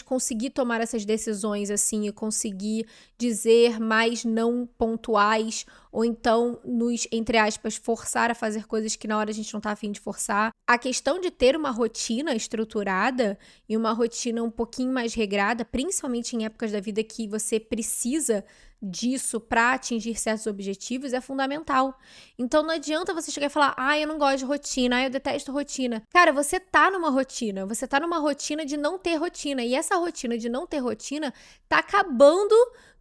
Speaker 1: conseguir tomar essas decisões assim e conseguir dizer mais não pontuais ou então nos, entre aspas, forçar a fazer coisas que na hora a gente não tá afim de forçar. A questão de ter uma rotina estruturada e uma rotina um pouquinho mais regrada, principalmente em épocas da vida que você precisa disso para atingir certos objetivos, é fundamental. Então não adianta você chegar e falar, eu não gosto de rotina, eu detesto rotina. Cara, você tá numa rotina de não ter rotina, e essa rotina de não ter rotina tá acabando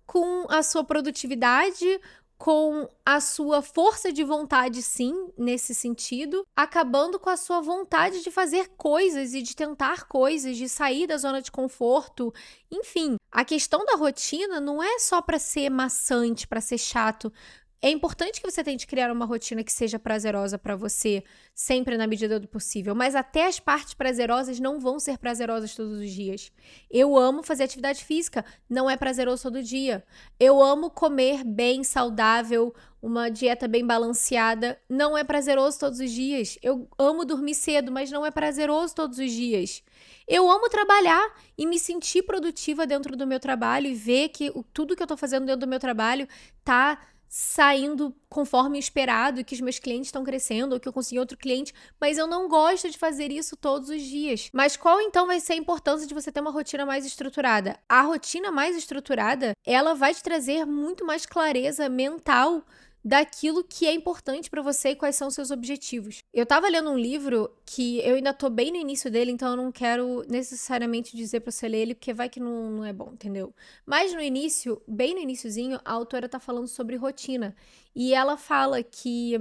Speaker 1: com a sua produtividade, com a sua força de vontade, sim, nesse sentido, acabando com a sua vontade de fazer coisas e de tentar coisas, de sair da zona de conforto. Enfim, a questão da rotina não é só para ser maçante, para ser chato. É importante que você tente criar uma rotina que seja prazerosa para você, sempre na medida do possível, mas até as partes prazerosas não vão ser prazerosas todos os dias. Eu amo fazer atividade física, não é prazeroso todo dia. Eu amo comer bem, saudável, uma dieta bem balanceada, não é prazeroso todos os dias. Eu amo dormir cedo, mas não é prazeroso todos os dias. Eu amo trabalhar e me sentir produtiva dentro do meu trabalho e ver que tudo que eu tô fazendo dentro do meu trabalho tá saindo conforme esperado, que os meus clientes estão crescendo, ou que eu consegui outro cliente, mas eu não gosto de fazer isso todos os dias. Mas qual então vai ser a importância de você ter uma rotina mais estruturada? A rotina mais estruturada, ela vai te trazer muito mais clareza mental daquilo que é importante pra você e quais são os seus objetivos. Eu tava lendo um livro que eu ainda tô bem no início dele, então eu não quero necessariamente dizer pra você ler ele, porque vai que não é bom, entendeu? Mas no início, bem no iniciozinho, a autora tá falando sobre rotina. E ela fala que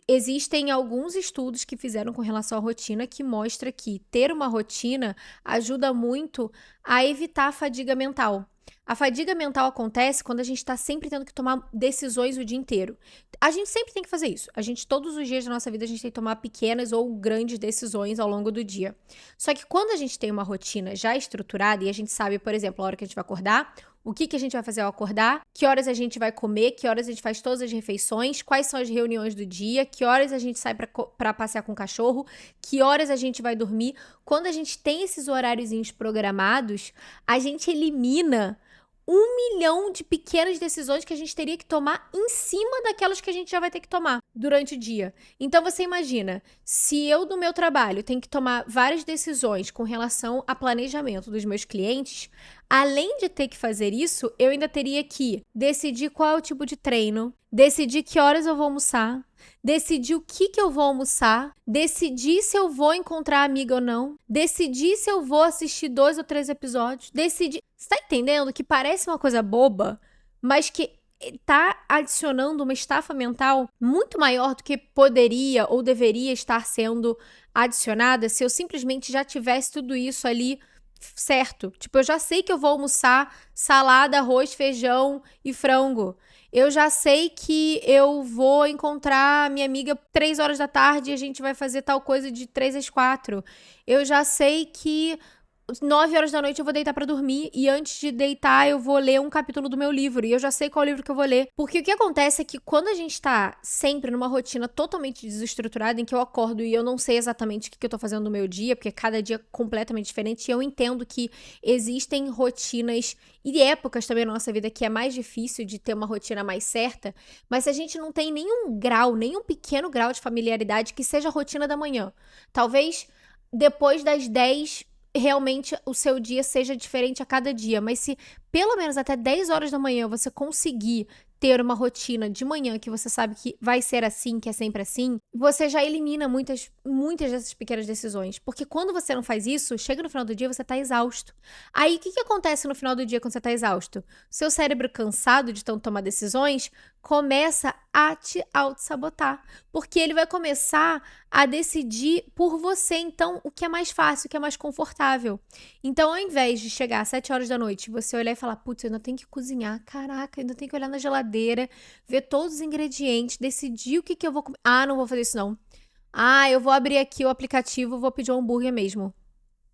Speaker 1: existem alguns estudos que fizeram com relação à rotina que mostra que ter uma rotina ajuda muito a evitar a fadiga mental. A fadiga mental acontece quando a gente está sempre tendo que tomar decisões o dia inteiro. A gente sempre tem que fazer isso. A gente, todos os dias da nossa vida, a gente tem que tomar pequenas ou grandes decisões ao longo do dia. Só que quando a gente tem uma rotina já estruturada e a gente sabe, por exemplo, a hora que a gente vai acordar, o que a gente vai fazer ao acordar, que horas a gente vai comer, que horas a gente faz todas as refeições, quais são as reuniões do dia, que horas a gente sai para passear com o cachorro, que horas a gente vai dormir. Quando a gente tem esses horáriozinhos programados, a gente elimina 1 milhão de pequenas decisões que a gente teria que tomar em cima daquelas que a gente já vai ter que tomar durante o dia. Então você imagina, se eu no meu trabalho tenho que tomar várias decisões com relação a planejamento dos meus clientes, além de ter que fazer isso, eu ainda teria que decidir qual é o tipo de treino, decidir que horas eu vou almoçar, decidir o que eu vou almoçar, decidir se eu vou encontrar amiga ou não, decidir se eu vou assistir 2 ou 3 episódios, decidir... Você tá entendendo que parece uma coisa boba, mas que tá adicionando uma estafa mental muito maior do que poderia ou deveria estar sendo adicionada se eu simplesmente já tivesse tudo isso ali certo. Tipo, eu já sei que eu vou almoçar salada, arroz, feijão e frango. Eu já sei que eu vou encontrar minha amiga 3 horas da tarde e a gente vai fazer tal coisa de 3 às 4. Eu já sei que 9 horas da noite eu vou deitar pra dormir e antes de deitar eu vou ler um capítulo do meu livro e eu já sei qual livro que eu vou ler. Porque o que acontece é que quando a gente tá sempre numa rotina totalmente desestruturada em que eu acordo e eu não sei exatamente o que eu tô fazendo no meu dia, porque cada dia é completamente diferente, e eu entendo que existem rotinas e épocas também na nossa vida que é mais difícil de ter uma rotina mais certa, mas se a gente não tem nenhum grau, nenhum pequeno grau de familiaridade que seja a rotina da manhã, talvez depois das 10 realmente o seu dia seja diferente a cada dia, mas se pelo menos até 10 horas da manhã você conseguir ter uma rotina de manhã que você sabe que vai ser assim, que é sempre assim, você já elimina muitas dessas pequenas decisões. Porque quando você não faz isso, chega no final do dia, você tá exausto. Aí, o que acontece no final do dia quando você tá exausto? Seu cérebro cansado de tanto tomar decisões, começa a te auto-sabotar. Porque ele vai começar a decidir por você, então, o que é mais fácil, o que é mais confortável. Então, ao invés de chegar às 7 horas da noite, você olhar e falar, putz, eu ainda tenho que cozinhar, caraca, eu ainda tenho que olhar na geladeira, ver todos os ingredientes, decidir o que eu vou comer. Ah, não vou fazer isso não. Ah, eu vou abrir aqui o aplicativo, vou pedir um hambúrguer mesmo.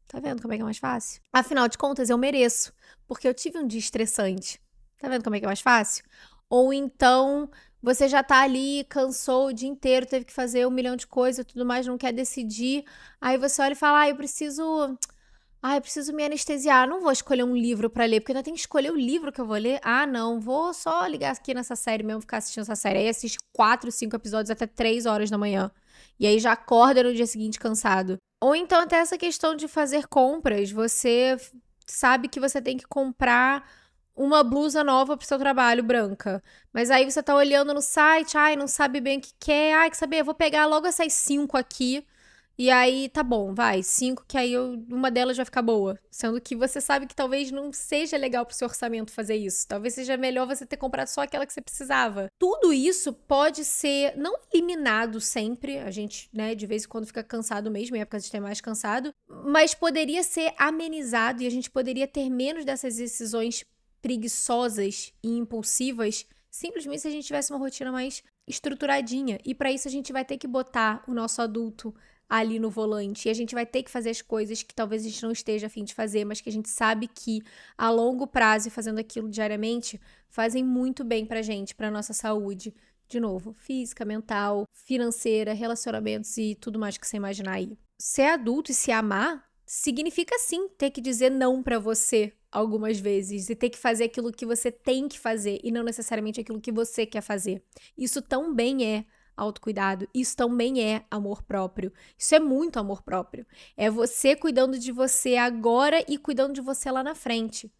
Speaker 1: Tá vendo como é que é mais fácil? Afinal de contas, eu mereço, porque eu tive um dia estressante. Tá vendo como é que é mais fácil? Ou então, você já tá ali, cansou o dia inteiro, teve que fazer 1 milhão de coisas e tudo mais, não quer decidir. Aí você olha e fala, eu preciso me anestesiar, não vou escolher um livro pra ler, porque ainda tem que escolher o livro que eu vou ler. Ah, não, vou só ligar aqui nessa série mesmo, ficar assistindo essa série. Aí assiste 4, 5 episódios até 3 horas da manhã. E aí já acorda no dia seguinte cansado. Ou então até essa questão de fazer compras. Você sabe que você tem que comprar uma blusa nova pro seu trabalho, branca. Mas aí você tá olhando no site, não sabe bem o que quer. Quer saber, eu vou pegar logo essas 5 aqui. E aí, tá bom, vai, 5, que aí uma delas vai ficar boa. Sendo que você sabe que talvez não seja legal pro seu orçamento fazer isso. Talvez seja melhor você ter comprado só aquela que você precisava. Tudo isso pode ser, não eliminado sempre, a gente, né, de vez em quando fica cansado mesmo, em época de ter mais cansado, mas poderia ser amenizado e a gente poderia ter menos dessas decisões preguiçosas e impulsivas, simplesmente se a gente tivesse uma rotina mais estruturadinha. E para isso a gente vai ter que botar o nosso adulto ali no volante, e a gente vai ter que fazer as coisas que talvez a gente não esteja a fim de fazer, mas que a gente sabe que a longo prazo e fazendo aquilo diariamente fazem muito bem pra gente, pra nossa saúde, de novo, física, mental, financeira, relacionamentos e tudo mais que você imaginar aí. Ser adulto e se amar significa sim ter que dizer não pra você algumas vezes e ter que fazer aquilo que você tem que fazer e não necessariamente aquilo que você quer fazer. Isso também é autocuidado, isso também é amor próprio. Isso é muito amor próprio. É você cuidando de você agora e cuidando de você lá na frente.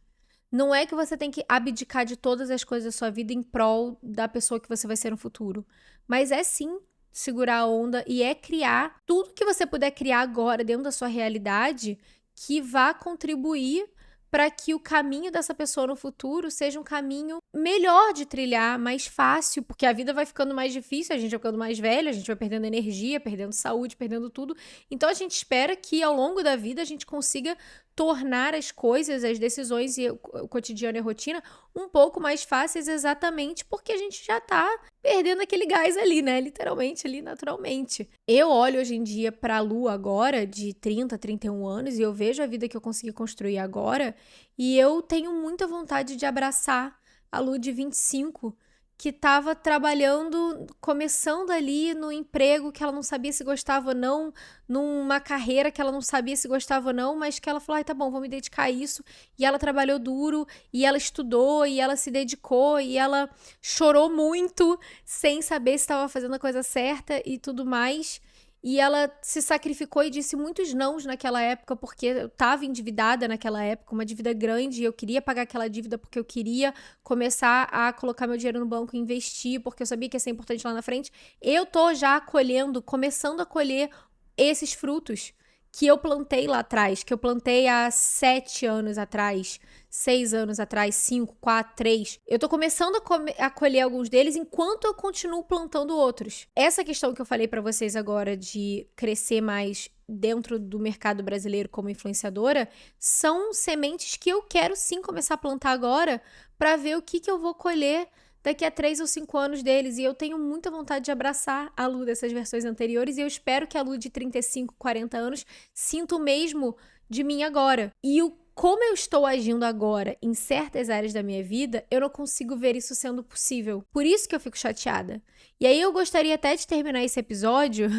Speaker 1: Não é que você tem que abdicar de todas as coisas da sua vida em prol da pessoa que você vai ser no futuro. Mas é sim segurar a onda e é criar tudo que você puder criar agora dentro da sua realidade que vá contribuir para que o caminho dessa pessoa no futuro seja um caminho melhor de trilhar, mais fácil, porque a vida vai ficando mais difícil, a gente vai ficando mais velho, a gente vai perdendo energia, perdendo saúde, perdendo tudo. Então a gente espera que ao longo da vida a gente consiga tornar as coisas, as decisões e o cotidiano e a rotina um pouco mais fáceis exatamente porque a gente já tá perdendo aquele gás ali, né? Literalmente ali, naturalmente. Eu olho hoje em dia pra Lu agora, de 30, 31 anos, e eu vejo a vida que eu consegui construir agora, e eu tenho muita vontade de abraçar a Lu de 25, que tava trabalhando, começando ali no emprego que ela não sabia se gostava ou não, numa carreira que ela não sabia se gostava ou não, mas que ela falou, ai, tá bom, vou me dedicar a isso. E ela trabalhou duro, e ela estudou, e ela se dedicou, e ela chorou muito, sem saber se estava fazendo a coisa certa e tudo mais. E ela se sacrificou e disse muitos nãos naquela época, porque eu estava endividada naquela época, uma dívida grande, e eu queria pagar aquela dívida porque eu queria começar a colocar meu dinheiro no banco e investir, porque eu sabia que ia ser importante lá na frente. Eu tô já colhendo, começando a colher esses frutos que eu plantei lá atrás, que eu plantei há 7 anos atrás, 6 anos atrás, 5, 4, 3. Eu tô começando a colher alguns deles enquanto eu continuo plantando outros. Essa questão que eu falei pra vocês agora de crescer mais dentro do mercado brasileiro como influenciadora, são sementes que eu quero sim começar a plantar agora pra ver o que eu vou colher daqui a 3 ou 5 anos deles, e eu tenho muita vontade de abraçar a Lu dessas versões anteriores, e eu espero que a Lu de 35, 40 anos sinta o mesmo de mim agora. E como eu estou agindo agora em certas áreas da minha vida, eu não consigo ver isso sendo possível. Por isso que eu fico chateada. E aí eu gostaria até de terminar esse episódio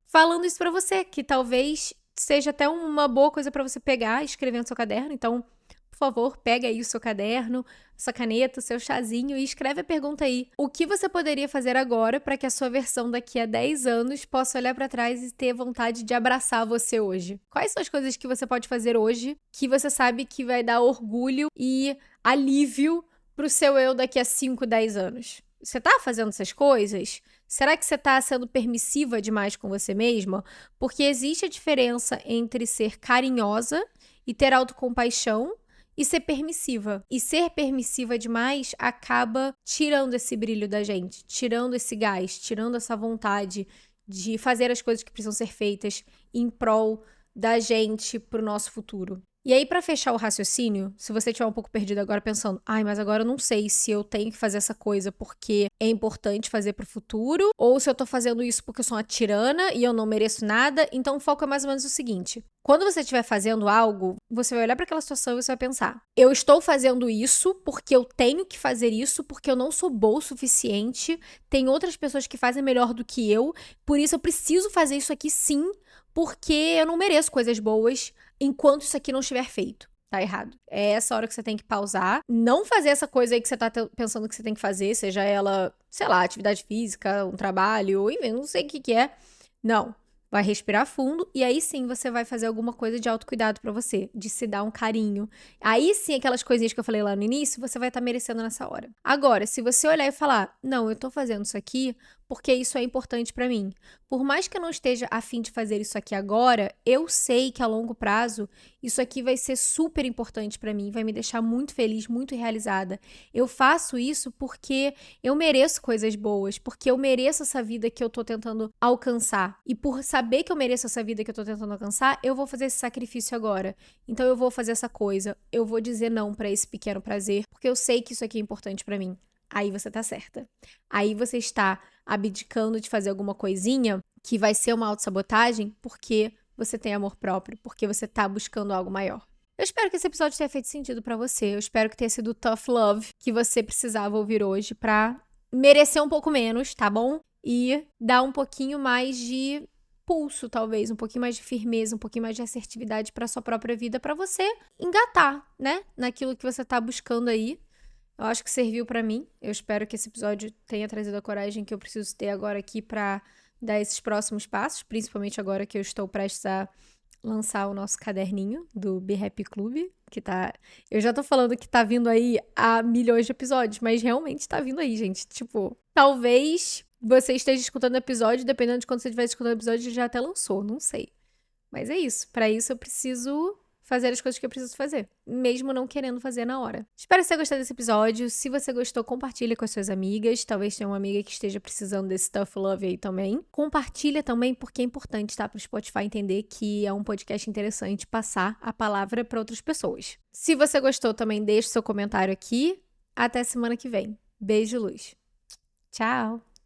Speaker 1: falando isso pra você, que talvez seja até uma boa coisa pra você pegar e escrever no seu caderno. Então, por favor, pega aí o seu caderno, sua caneta, o seu chazinho e escreve a pergunta aí. O que você poderia fazer agora para que a sua versão daqui a 10 anos possa olhar para trás e ter vontade de abraçar você hoje? Quais são as coisas que você pode fazer hoje que você sabe que vai dar orgulho e alívio pro seu eu daqui a 5, 10 anos? Você tá fazendo essas coisas? Será que você tá sendo permissiva demais com você mesma? Porque existe a diferença entre ser carinhosa e ter autocompaixão e ser permissiva. E ser permissiva demais acaba tirando esse brilho da gente, tirando esse gás, tirando essa vontade de fazer as coisas que precisam ser feitas em prol da gente pro nosso futuro. E aí, pra fechar o raciocínio, se você estiver um pouco perdido agora pensando, ai, mas agora eu não sei se eu tenho que fazer essa coisa porque é importante fazer pro futuro, ou se eu tô fazendo isso porque eu sou uma tirana e eu não mereço nada, então o foco é mais ou menos o seguinte. Quando você estiver fazendo algo, você vai olhar para aquela situação e você vai pensar, eu estou fazendo isso porque eu tenho que fazer isso, porque eu não sou boa o suficiente, tem outras pessoas que fazem melhor do que eu, por isso eu preciso fazer isso aqui sim, porque eu não mereço coisas boas enquanto isso aqui não estiver feito. Tá errado. É essa hora que você tem que pausar, não fazer essa coisa aí que você tá pensando que você tem que fazer, seja ela, sei lá, atividade física, um trabalho, ou enfim, não sei o que é. Não. Vai respirar fundo e aí sim você vai fazer alguma coisa de autocuidado pra você, de se dar um carinho. Aí sim, aquelas coisinhas que eu falei lá no início, você vai estar merecendo nessa hora. Agora, se você olhar e falar, não, eu tô fazendo isso aqui porque isso é importante pra mim. Por mais que eu não esteja a fim de fazer isso aqui agora, eu sei que a longo prazo isso aqui vai ser super importante pra mim, vai me deixar muito feliz, muito realizada. Eu faço isso porque eu mereço coisas boas, porque eu mereço essa vida que eu tô tentando alcançar. E por saber que eu mereço essa vida que eu tô tentando alcançar, eu vou fazer esse sacrifício agora. Então eu vou fazer essa coisa, eu vou dizer não pra esse pequeno prazer, porque eu sei que isso aqui é importante pra mim. Aí você tá certa. Aí você está abdicando de fazer alguma coisinha que vai ser uma autossabotagem porque você tem amor próprio, porque você tá buscando algo maior. Eu espero que esse episódio tenha feito sentido pra você. Eu espero que tenha sido o tough love que você precisava ouvir hoje pra merecer um pouco menos, tá bom? E dar um pouquinho mais de impulso, talvez, um pouquinho mais de firmeza, um pouquinho mais de assertividade para sua própria vida, para você engatar, né, naquilo que você tá buscando aí. Eu acho que serviu pra mim. Eu espero que esse episódio tenha trazido a coragem que eu preciso ter agora aqui pra dar esses próximos passos, principalmente agora que eu estou prestes a lançar o nosso caderninho do Be Happy Club, que tá... Eu já tô falando que tá vindo aí há milhões de episódios, mas realmente tá vindo aí, gente. Tipo, talvez você esteja escutando o episódio, dependendo de quando você estiver escutando o episódio, já até lançou, não sei. Mas é isso. Pra isso eu preciso fazer as coisas que eu preciso fazer, mesmo não querendo fazer na hora. Espero que você tenha gostado desse episódio. Se você gostou, compartilha com as suas amigas. Talvez tenha uma amiga que esteja precisando desse tough love aí também. Compartilha também, porque é importante, tá? Pro Spotify entender que é um podcast interessante passar a palavra para outras pessoas. Se você gostou, também deixe seu comentário aqui. Até semana que vem. Beijo, luz. Tchau!